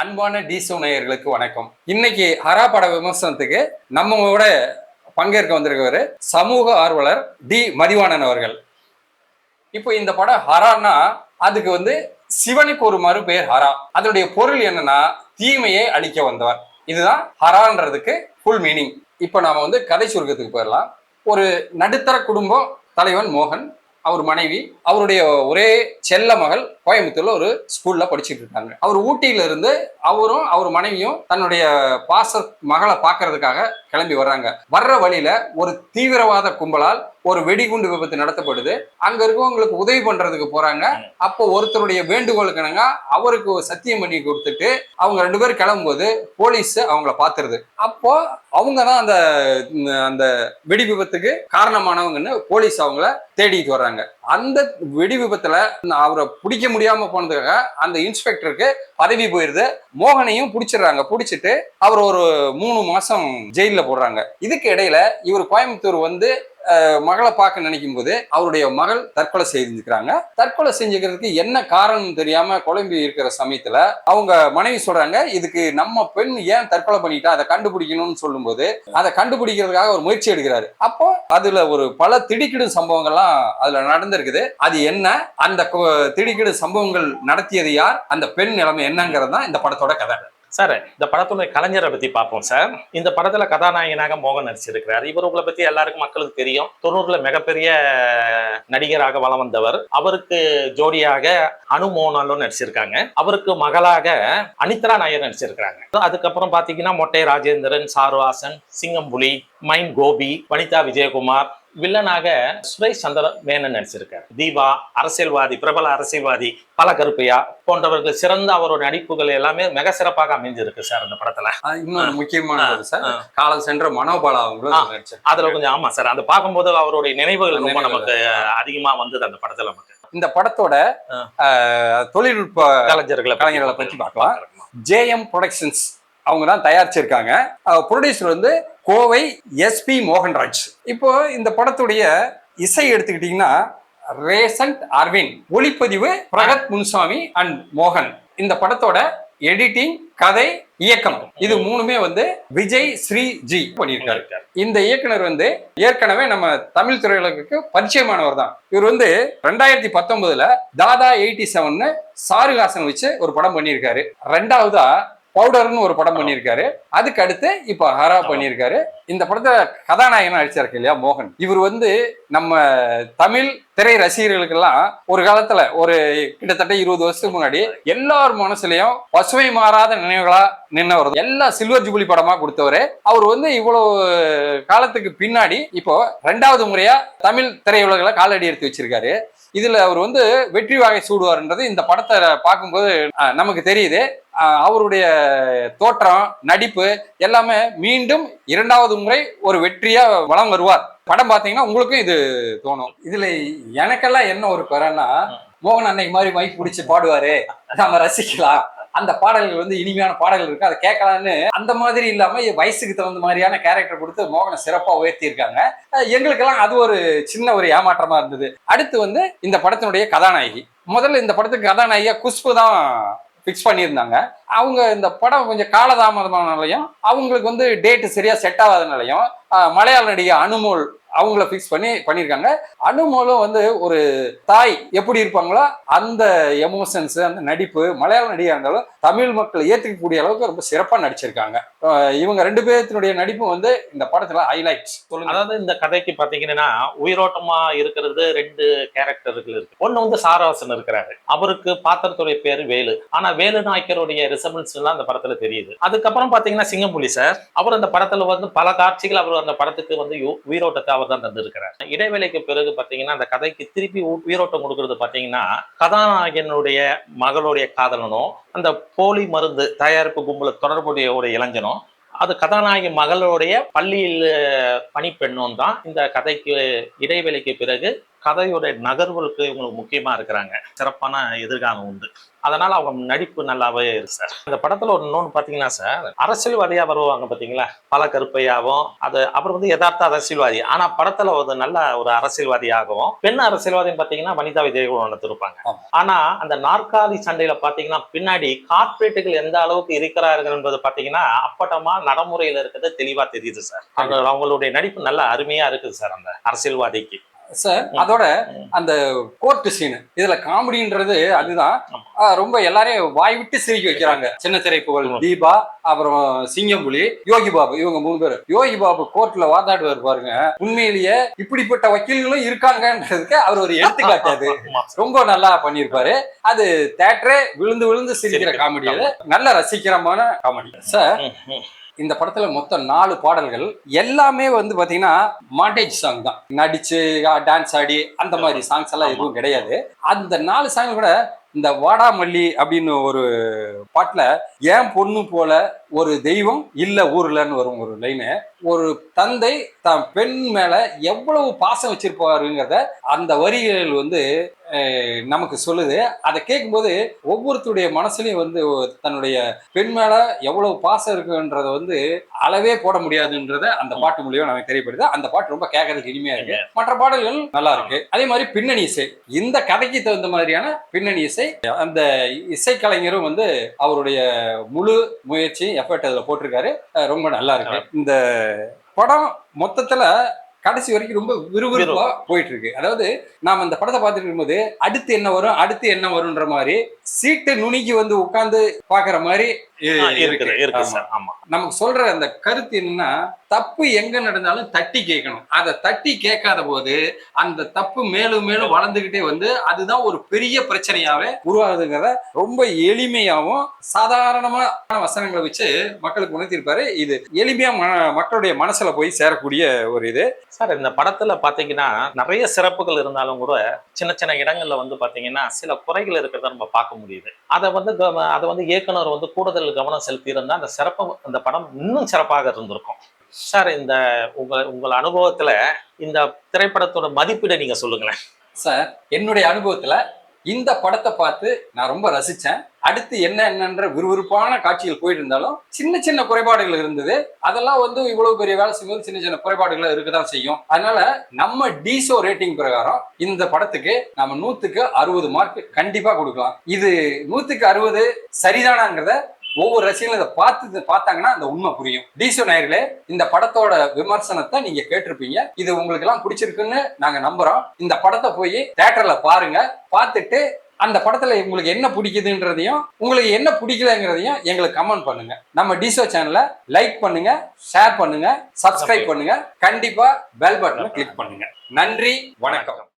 அன்பான டிசோ நேயர்களுக்கு வணக்கம். இன்னைக்கு ஹரா பட விமர்சனத்துக்கு நம்மோட பங்கேற்க வந்திருக்கவர் சமூக ஆர்வலர் டி மதிவாணன் அவர்கள். இப்போ இந்த படம் ஹரான்னா அதுக்கு சிவனுக்கு ஒரு மறு பெயர் ஹரா. அதனுடைய பொருள் என்னன்னா தீமையை அழிக்க வந்தவர். இதுதான் ஹரான்றதுக்கு ஃபுல் மீனிங். இப்போ நாம கதை சுருக்கத்துக்கு போயிடலாம். ஒரு நடுத்தர குடும்பம், தலைவன் மோகன், அவர் மனைவி, அவருடைய ஒரே செல்ல மகள் கோயம்புத்தூர்ல ஒரு ஸ்கூல்ல படிச்சுட்டு இருக்காங்க. அவர் ஊட்டியில இருந்து அவரும் அவர் மனைவியும் தன்னுடைய பாச மகளை பாக்குறதுக்காக கிளம்பி வர்றாங்க. வர்ற வழியில ஒரு தீவிரவாத கும்பலால் ஒரு வெடிகுண்டு விபத்து நடத்தப்படுது. அங்க இருக்கவங்களுக்கு உதவி பண்றதுக்கு போறாங்க. அப்போ ஒருத்தருடைய வேண்டுகோளுக்கு இணங்க அவருக்கு சத்தியம் பண்ணி கொடுத்துட்டு அவங்க 2 பேரும் கிளம்பும்போது போலீஸ் அவங்கள பாத்துருது. அப்போ அவங்க தான் அந்த அந்த வெடி விபத்துக்கு காரணமானவங்கன்னு போலீஸ் அவங்கள தேடிட்டு வர்றாங்க. அந்த வெடி விபத்துல அவரை பிடிக்க முடியாம போனதுக்காக அந்த இன்ஸ்பெக்டருக்கு பதவி போயிருது. மோகனையும் பிடிச்சிடுறாங்க. பிடிச்சிட்டு அவர் ஒரு 3 மாசம் ஜெயில போடுறாங்க. இதுக்கு இடையில இவர் கோயம்புத்தூர் மகளை பார்க்க நினைக்கும் போது அவருடைய மகள் தற்கொலை செஞ்சுக்கிறாங்க. தற்கொலை செஞ்சுக்கிறதுக்கு என்ன காரணம் தெரியாம குழம்பி இருக்கிற சமயத்துல அவங்க மனைவி சொல்றாங்க, இதுக்கு நம்ம பெண் ஏன் தற்கொலை பண்ணிட்டா அதை கண்டுபிடிக்கணும்னு சொல்லும் போது அதை கண்டுபிடிக்கிறதுக்காக ஒரு முயற்சி எடுக்கிறாரு. அப்போ அதுல ஒரு பல திடுக்கிடும் சம்பவங்கள்லாம் அதுல நடந்திருக்குது. அது என்ன, அந்த திடுக்கிடும் சம்பவங்கள் நடத்தியது யார், அந்த பெண் நிலைமை என்னங்கிறது தான் இந்த படத்தோட கதை. சார், இந்த படத்தோட கலைஞரை பத்தி பார்ப்போம் சார். இந்த படத்துல கதாநாயகனாக மோகன் நடிச்சிருக்கிறார். இவர் உங்களை பத்தி எல்லாருக்கும் மக்களுக்கு தெரியும். 90ல மிகப்பெரிய நடிகராக வலம் வந்தவர். அவருக்கு ஜோடியாக அனுமோனாலும் நடிச்சிருக்காங்க. அவருக்கு மகளாக அனித்ரா நாயர் நடிச்சிருக்காங்க. அதுக்கப்புறம் பாத்தீங்கன்னா மொட்டை ராஜேந்திரன், சாருஹாசன், சிங்கம்புலி, மைன் கோபி, வனிதா விஜயகுமார், வில்லனாக சுரேஷ் சந்திர மேனன் நடிச்சிருக்காரு. தீபா, அரசியல்வாதி, பிரபல அரசியல்வாதி பல கருப்பையா போன்றவர்கள் சிறந்த அவரோட நடிப்புகள் எல்லாமே மிக சிறப்பாக அமைஞ்சிருக்கு சார் இந்த படத்துல. இன்னொரு முக்கியமான காலம் சென்ற மனோபாலா அதுல கொஞ்சம் ஆமா சார், அந்த பார்க்கும்போது அவருடைய நினைவுகள் ரொம்ப நமக்கு அதிகமா வந்தது அந்த படத்துல. நமக்கு இந்த படத்தோட தொழில்நுட்ப கலைஞர்களை பற்றி பார்க்கலாம். JM புரொடக்ஷன்ஸ் அவங்க தான் தயாரிச்சிருக்காங்க. Producer Kovai SP Mohanraj. இப்போ இந்த படத்துடைய இசை எடுத்துக்கிட்டீங்கன்னா ரேசன்ட் அரவிந்த், ஒளிப்பதிவு பிரகத் முன்சாமி அண்ட் மோகன். இந்த படத்தோட எடிட்டிங், கதை, இயக்கம் இது மூணுமே விஜய் ஸ்ரீ ஜி பண்ணியிருக்காரு. இந்த இயக்குனர் ஏற்கனவே நம்ம தமிழ் திரையுலகுக்கு பரிச்சயமானவர் தான். இவர் 2019ல தாதா 87 சாருஹாசன் வச்சு ஒரு படம் பண்ணியிருக்காரு. 2வதா பவுடர்னு ஒரு படம் பண்ணியிருக்காரு. அதுக்கு அடுத்து இப்ப ஹரா பண்ணியிருக்காரு. இந்த படத்தை கதாநாயகனா நடிச்சிருக்கு இல்லையா மோகன். இவர் நம்ம தமிழ் திரை ரசிகர்களுக்கெல்லாம் ஒரு காலத்துல ஒரு கிட்டத்தட்ட 20 வருஷத்துக்கு முன்னாடி எல்லார் மனசுலயும் பசுமை மாறாத நினைவுகளா நின்னவர். எல்லா சில்வர் ஜூபிலி படமா கொடுத்தவரு. அவர் இவ்வளவு காலத்துக்கு பின்னாடி இப்போ 2வது முறையா தமிழ் திரையுலகில காலடி எடுத்து வச்சிருக்காரு. இதுல அவர் வெற்றி வாகை சூடுவார்ன்றது இந்த படத்தை பார்க்கும்போது நமக்கு தெரியுது. அவருடைய தோற்றம், நடிப்பு எல்லாமே மீண்டும் 2வது முறை ஒரு வெற்றியா வலம் வருவார். படம் பாத்தீங்கன்னா உங்களுக்கும் இது தோணும். இதுல எனக்கெல்லாம் என்ன ஒரு குறைன்னா, மோகன் அன்னைக்கு மாதிரி மைக் பிடிச்சு பாடுவாரு, நம்ம ரசிக்கலாம். அந்த பாடல்கள் இனிமையான பாடல்கள் இருக்கு, அதை கேட்கலான்னு அந்த மாதிரி இல்லாம வயசுக்கு தகுந்த மாதிரியான கேரக்டர் கொடுத்து மோகனை சிறப்பா உயர்த்தி இருக்காங்க. எங்களுக்கெல்லாம் அது ஒரு சின்ன ஒரு ஏமாற்றமா இருந்தது. அடுத்து இந்த படத்தினுடைய கதாநாயகி. முதல்ல இந்த படத்துக்கு கதாநாயகியா குஷ்பு தான் பிக்ஸ் பண்ணியிருந்தாங்க. அவங்க இந்த படம் கொஞ்சம் காலதாமதமானாலையும் அவங்களுக்கு டேட்டு சரியா செட் ஆகாதனாலையும் மலையாள நடிகை அனுமோல் அவங்கள பிக்ஸ் பண்ணியிருக்காங்க. அனுமோலும் ஒரு தாய் எப்படி இருப்பாங்களோ அந்த எமோஷன்ஸ், அந்த நடிப்பு மலையாள நடிகா இருந்தாலும் தமிழ் மக்கள் ஏற்றுக்கக்கூடிய அளவுக்கு ரொம்ப சிறப்பா நடிச்சிருக்காங்க. இவங்க 2 பேர்த்தினுடைய நடிப்பு இந்த படத்துல ஹைலைட்ஸ். அதாவது இந்த கதைக்கு பாத்தீங்கன்னா உயிரோட்டமா இருக்கிறது 2 கேரக்டர்கள் இருக்கு. ஒண்ணு சாரஹாசன் இருக்கிறாரு. அவருக்கு பாத்திரத்துடைய பேரு வேலு. ஆனா வேலு நாயக்கருடைய ரிசம்பிளன்ஸ் எல்லாம் அந்த படத்துல தெரியுது. அதுக்கப்புறம் பாத்தீங்கன்னா சிங்கம்புலி சார், அவர் அந்த படத்துல பல காட்சிகள் அவர் அந்த படத்துக்கு உயிரோட்டத்தை அவர் தான் தந்திருக்கிறார். இடைவேளைக்கு பிறகு பாத்தீங்கன்னா அந்த கதைக்கு திருப்பி உயிரோட்டம் கொடுக்கறது பாத்தீங்கன்னா கதாநாயகனுடைய மகளுடைய காதலனும் அந்த போலி மருந்து தயாரிப்பு கும்பல தொடர்புடைய ஒரு இளைஞனும், அது கதாநாயகி மகளுடைய பள்ளியில் பணிப்பெண்ணும் தான் இந்த கதைக்கு இடைவேளைக்கு பிறகு கதையோட நகர்வுகளுக்கு இவங்களுக்கு முக்கியமா இருக்கிறாங்க. சிறப்பான எதிர்காலம் உண்டு. அதனால அவங்க நடிப்பு நல்லாவே இருக்கு சார். இந்த படத்துல ஒரு இன்னொன்னு பாத்தீங்கன்னா சார், அரசியல்வாதியா வருவாங்க பாத்தீங்களா, பல கருப்பையாவும் அது அப்புறம் வந்து யதார்த்த அரசியல்வாதி. ஆனா படத்துல ஒரு நல்ல ஒரு அரசியல்வாதியாகவும், பெண் அரசியல்வாதின்னு பாத்தீங்கன்னா வனிதா விஜயகுமார் இருப்பாங்க. ஆனா அந்த நாற்காலி சண்டையில பாத்தீங்கன்னா பின்னாடி கார்பரேட்டுகள் எந்த அளவுக்கு இருக்கிறார்கள் என்பது பாத்தீங்கன்னா அப்பட்டமா நடைமுறையில இருக்கிறது தெளிவா தெரியுது சார். அவங்களுடைய நடிப்பு நல்ல அருமையா இருக்குது சார் அந்த அரசியல்வாதிக்கு. சார் அதோட அந்த கோர்ட் சீனு இதுல காமெடின்றது அதுதான் ரொம்ப எல்லாரையும் வாய் விட்டு சிரிக்க வைக்கிறாங்க. சின்ன திரை புகழ் தீபா, அப்புறம் சிங்கம்புலி, யோகி பாபு, இவங்க 3 பேர். யோகி பாபு கோர்ட்ல வாதாடுவார் பாருங்க, உண்மையிலேயே இப்படிப்பட்ட வக்கீல்களும் இருக்காங்கன்றதுக்கு அவர் ஒரு எடுத்துக்காட்டாது ரொம்ப நல்லா பண்ணியிருப்பாரு. அது தியேட்டரே விழுந்து விழுந்து சிரிக்கிற காமெடி, நல்ல ரசிக்கிறமான காமெடி சார். இந்த படத்துல மொத்தம் 4 பாடல்கள் எல்லாமே வந்து பாத்தீங்கன்னா மாண்டேஜ் சாங் தான். நடிச்சு டான்ஸ் ஆடி அந்த மாதிரி சாங்ஸ் எல்லாம் எதுவும் கிடையாது. அந்த 4 சாங் கூட இந்த வாடாமல்லி அப்படின்னு ஒரு பாட்டுல ஏன் பொண்ணு போல ஒரு தெய்வம் இல்ல ஊர்லன்னு வரும் ஒரு லைனு. ஒரு தந்தை தான் பெண் மேல எவ்வளவு பாசம் வச்சிருப்பாருங்கிறத அந்த வரிகள் வந்து நமக்கு சொல்லுது. அதை கேட்கும்போது ஒவ்வொருத்தருடைய மனசுலயும் வந்து தன்னுடைய பெண் மேல எவ்வளவு பாசம் இருக்குன்றத வந்து அளவே போட முடியாதுன்றத அந்த பாட்டு மூலியமா நமக்கு தெரியப்படுது. அந்த பாட்டு ரொம்ப கேட்கறதுக்கு இனிமையா இருக்கு. மற்ற பாடல்கள் நல்லா இருக்கு. அதே மாதிரி பின்னணி இசை, இந்த கதைக்கு தகுந்த மாதிரியான பின்னணி இசை, அந்த இசைக்கலைஞரும் வந்து அவருடைய முழு முயற்சி எஃபர்ட் அதுல போட்டிருக்காரு. ரொம்ப நல்லா இருக்கு. இந்த படம் மொத்தத்துல கடைசி வரைக்கும் ரொம்ப விறுவிறுப்பா போயிட்டு இருக்கு. அதாவது நாம இந்த படத்தை பார்த்துட்டு இருக்கும்போது அடுத்து என்ன வரும் அடுத்து என்ன வரும்ன்ற மாதிரி சீட்டு நுனிக்கு வந்து உட்கார்ந்து பாக்குற மாதிரி நமக்கு சொல்ற அந்த கருத்து என்னன்னா, தப்பு எங்க நடந்தாலும் தட்டி கேட்கணும். அதை தட்டி கேட்காத போது அந்த தப்பு மேலும் மேலும் வளர்ந்துகிட்டே வந்து அதுதான் ஒரு பெரிய பிரச்சனையாவே உருவாகுதுங்கிறத ரொம்ப எளிமையாவும் சாதாரணமான வசனங்களை வச்சு மக்களுக்கு உணர்த்திருப்பாரு. இது எளிமையா மக்களுடைய மனசுல போய் சேரக்கூடிய ஒரு இது சார். இந்த படத்துல பாத்தீங்கன்னா நிறைய சிறப்புகள் இருந்தாலும் கூட சின்ன சின்ன இடங்கள்ல வந்து பாத்தீங்கன்னா சில குறைகள் இருக்கிறத நம்ம பார்க்க முடியுது. அதை வந்து இயக்குனர் வந்து கூடுதல் கவனம் செலுத்தி இருந்தா அந்த சிறப்பு அந்த படம் இன்னும் சிறப்பாக இருந்திருக்கும் சார். இந்த உங்கள் அனுபவத்துல இந்த திரைப்படத்தோட மதிப்பீடை நீங்க சொல்லுங்களேன் சார். என்னுடைய அனுபவத்துல இந்த படத்தை பார்த்து நான் ரொம்ப ரசிச்சேன். அடுத்து என்னன்ற விறுவிறுப்பான காட்சிகள் போயிட்டு இருந்தாலும் சின்ன சின்ன குறைபாடுகள் இருந்தது. அதெல்லாம் வந்து இவ்வளவு பெரிய வேலை செய்யும்போது சின்ன சின்ன குறைபாடுகள் இருக்குதான் செய்யும். அதனால நம்ம டிசோ ரேட்டிங் பிரகாரம் இந்த படத்துக்கு நம்ம 100க்கு 60 மார்க் கண்டிப்பா கொடுக்கலாம். இது 100க்கு 60 சரிதானாங்கிறத ஒவ்வொரு ரசிகர்களும் இதை பார்த்தாங்கன்னா அந்த உண்மை புரியும். டிசோ நேயர்களே, இந்த படத்தோட விமர்சனத்தை நீங்க கேட்டிருப்பீங்க. இது உங்களுக்கு எல்லாம் பிடிச்சிருக்குன்னு நாங்க நம்புறோம். இந்த படத்தை போய் தியேட்டர்ல பாருங்க. பார்த்துட்டு அந்த படத்துல உங்களுக்கு என்ன பிடிக்குதுன்றதையும் உங்களுக்கு என்ன பிடிக்கலங்கிறதையும் எங்களுக்கு கமெண்ட் பண்ணுங்க. நம்ம டிசோ சேனலை லைக் பண்ணுங்க, ஷேர் பண்ணுங்க, சப்ஸ்கிரைப் பண்ணுங்க. கண்டிப்பா பெல் பட்டனை கிளிக் பண்ணுங்க. நன்றி, வணக்கம்.